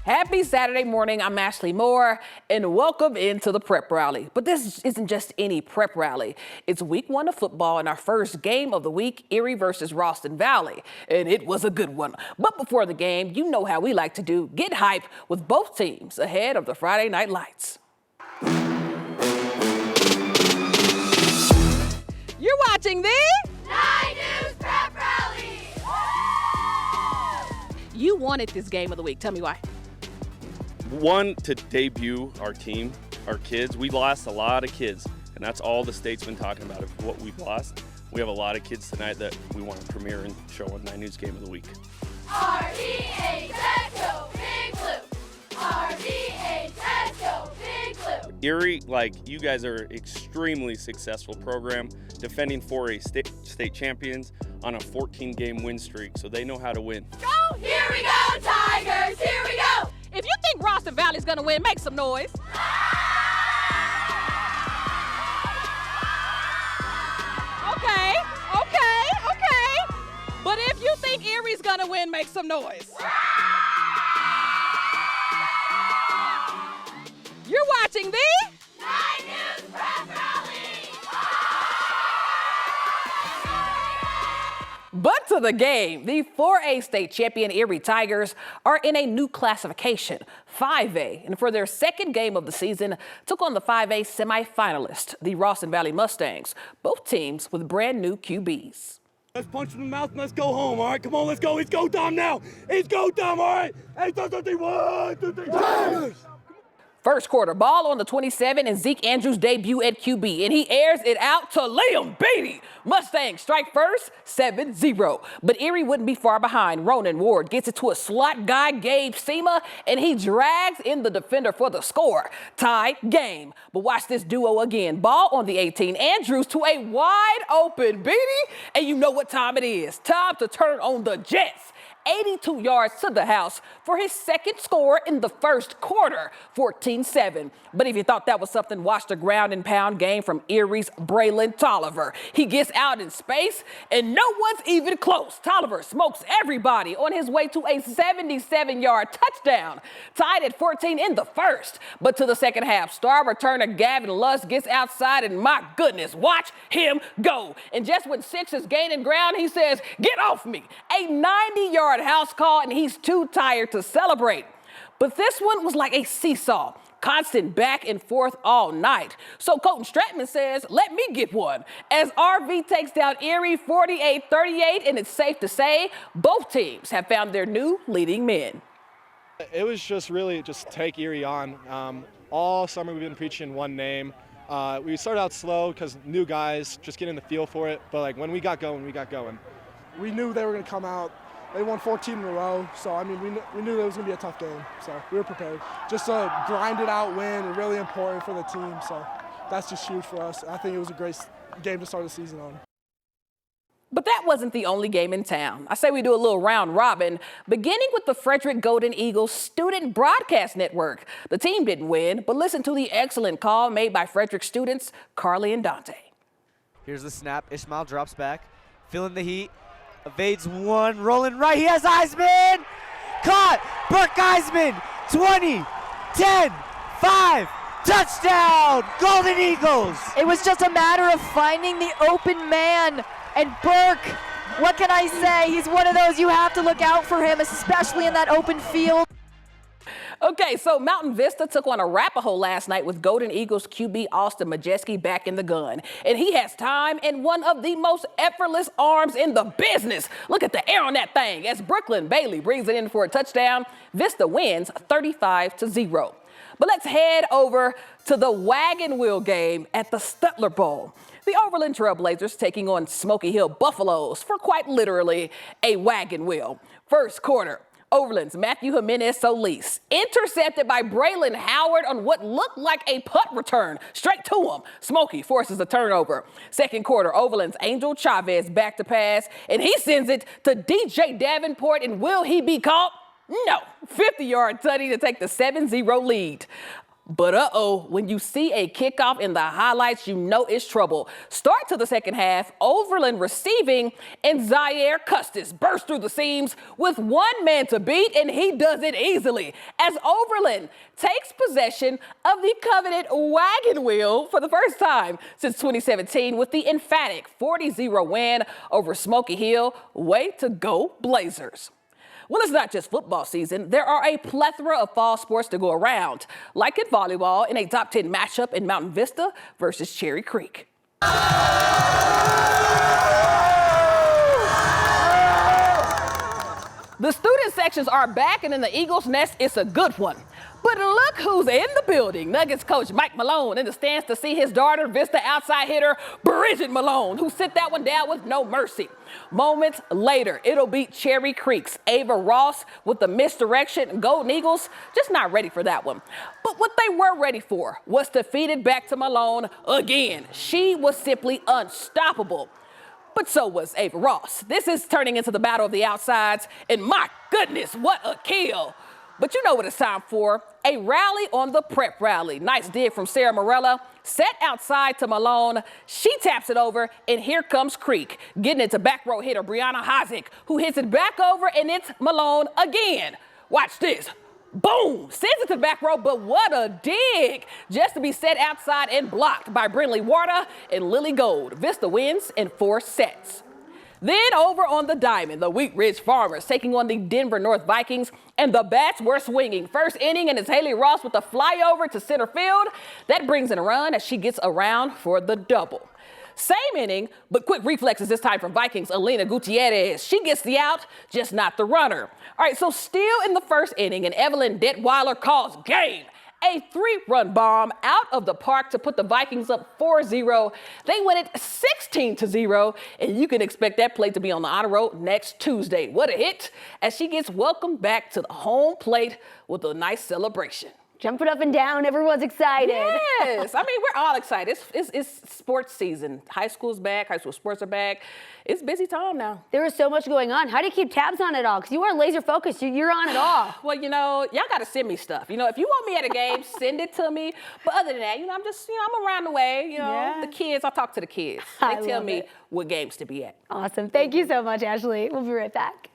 Happy Saturday morning. I'm Ashley Moore, and welcome into the prep rally. But this isn't just any prep rally. It's week 1 of football and our first game of the week, Erie versus Ralston Valley. And it was a good one. But before the game, you know how we like to do. Get hype with both teams ahead of the Friday Night Lights. You're watching the 9 News Prep Rally! You wanted this game of the week. Tell me why. One, to debut our team, our kids. We lost a lot of kids, and that's all the state's been talking about of what we've lost. We have a lot of kids tonight that we want to premiere and show on 9 News Game of the Week. RVA Tesco Big Blue! RVA Tesco Big Blue! Erie, like, you guys are an extremely successful program, defending 4A state champions on a 14-game win streak, so they know how to win. Go! Here we go, Tigers! Here we go! If you think Ralston Valley's gonna win, make some noise. Okay. But if you think Erie's gonna win, make some noise. You're watching the 9 News Prep Rally! But to the game, the 4A state champion Erie Tigers are in a new classification, 5A, and for their second game of the season, took on the 5A semifinalist, the Ralston Valley Mustangs, both teams with brand new QBs. Let's punch in the mouth and let's go home, all right? Come on, let's go. It's go time now. It's go time, all right? 1, 2, 3, Tigers! First quarter, ball on the 27 and Zeke Andrews' debut at QB, and he airs it out to Liam Beatty. Mustangs strike first, 7-0. But Erie wouldn't be far behind. Ronan Ward gets it to a slot guy, Gabe Sema, and he drags in the defender for the score. Tied game. But watch this duo again. Ball on the 18, Andrews to a wide open Beatty, and you know what time it is. Time to turn on the Jets. 82 yards to the house for his second score in the first quarter, 14-7. But if you thought that was something, watch the ground and pound game from Erie's Braylon Tolliver. He gets out in space, and no one's even close. Tolliver smokes everybody on his way to a 77-yard touchdown, tied at 14 in the first. But to the second half, star returner Gavin Lust gets outside, and my goodness, watch him go. And just when 6 is gaining ground, he says, "Get off me." A 90-yard house call, and he's too tired to celebrate. But this one was like a seesaw, constant back and forth all night. So Colton Stratman says, "Let me get one," as RV takes down Erie 48-38, and it's safe to say both teams have found their new leading men. It was just really take Erie on. All summer we've been preaching one name. We started out slow because new guys, just getting the feel for it. But like when we got going, we got going. We knew they were going to come out. They won 14 in a row, so I mean, we knew that it was going to be a tough game, so we were prepared. Just a grinded out win, and really important for the team, so that's just huge for us. I think it was a great game to start the season on. But that wasn't the only game in town. I say we do a little round robin, beginning with the Frederick Golden Eagles Student Broadcast Network. The team didn't win, but listen to the excellent call made by Frederick students Carly and Dante. Here's the snap. Ishmael drops back, feeling the heat. Evades one, rolling right. He has Eisman. Caught. Burke Eisman. 20, 10, 5. Touchdown. Golden Eagles. It was just a matter of finding the open man. And Burke, what can I say? He's one of those you have to look out for him, especially in that open field. Okay, so Mountain Vista took on Arapahoe last night with Golden Eagles QB Austin Majeski back in the gun. And he has time and one of the most effortless arms in the business. Look at the air on that thing. As Brooklyn Bailey brings it in for a touchdown, Vista wins 35-0. But let's head over to the wagon wheel game at the Stutler Bowl. The Overland Trailblazers taking on Smoky Hill Buffaloes for quite literally a wagon wheel. First quarter, Overland's Matthew Jimenez Solis intercepted by Braylon Howard on what looked like a punt return straight to him. Smokey forces a turnover. Second quarter, Overland's Angel Chavez back to pass, and he sends it to DJ Davenport, and will he be caught? No. 50-yard tutty to take the 7-0 lead. But uh-oh, when you see a kickoff in the highlights, you know it's trouble. Start to the second half, Overland receiving, and Zaire Custis bursts through the seams with one man to beat, and he does it easily as Overland takes possession of the coveted wagon wheel for the first time since 2017 with the emphatic 40-0 win over Smoky Hill. Way to go, Blazers. Well, it's not just football season. There are a plethora of fall sports to go around, like in volleyball in a top 10 matchup in Mountain Vista versus Cherry Creek. The student sections are back, and in the Eagles' nest, it's a good one. But look who's in the building. Nuggets coach Mike Malone in the stands to see his daughter, Vista outside hitter Bridget Malone, who sit that one down with no mercy. Moments later, it'll be Cherry Creek's Ava Ross with the misdirection. Golden Eagles just not ready for that one. But what they were ready for was to feed it back to Malone again. She was simply unstoppable. But so was Ava Ross. This is turning into the battle of the outsides, and my goodness, what a kill. But you know what it's time for, a rally on the prep rally. Nice dig from Sarah Morella, set outside to Malone. She taps it over, and here comes Creek, getting it to back row hitter Brianna Hozick, who hits it back over, and it's Malone again. Watch this. Boom! Sends it to the back row, but what a dig! Just to be set outside and blocked by Brinley Warda and Lily Gold. Vista wins in 4 sets. Then over on the diamond, the Wheat Ridge Farmers taking on the Denver North Vikings, and the bats were swinging. First inning, and it's Haley Ross with a flyover to center field. That brings in a run as she gets around for the double. Same inning, but quick reflexes this time from Vikings, Alina Gutierrez. She gets the out, just not the runner. All right, so still in the first inning, and Evelyn Detweiler calls game. A 3-run bomb out of the park to put the Vikings up 4-0. They win it 16-0, and you can expect that play to be on the honor roll next Tuesday. What a hit, as she gets welcomed back to the home plate with a nice celebration. Jumping up and down, everyone's excited. Yes, I mean, we're all excited. It's sports season. High school's back, high school sports are back. It's busy time now. There is so much going on. How do you keep tabs on it all? Because you are laser focused, you're on it all. Well, you know, y'all gotta send me stuff. You know, if you want me at a game, send it to me. But other than that, you know, I'm around the way, you know. Yeah. The kids, I talk to the kids. I They tell love me it. what games to be at. Awesome. Thank you so much, Ashley. We'll be right back.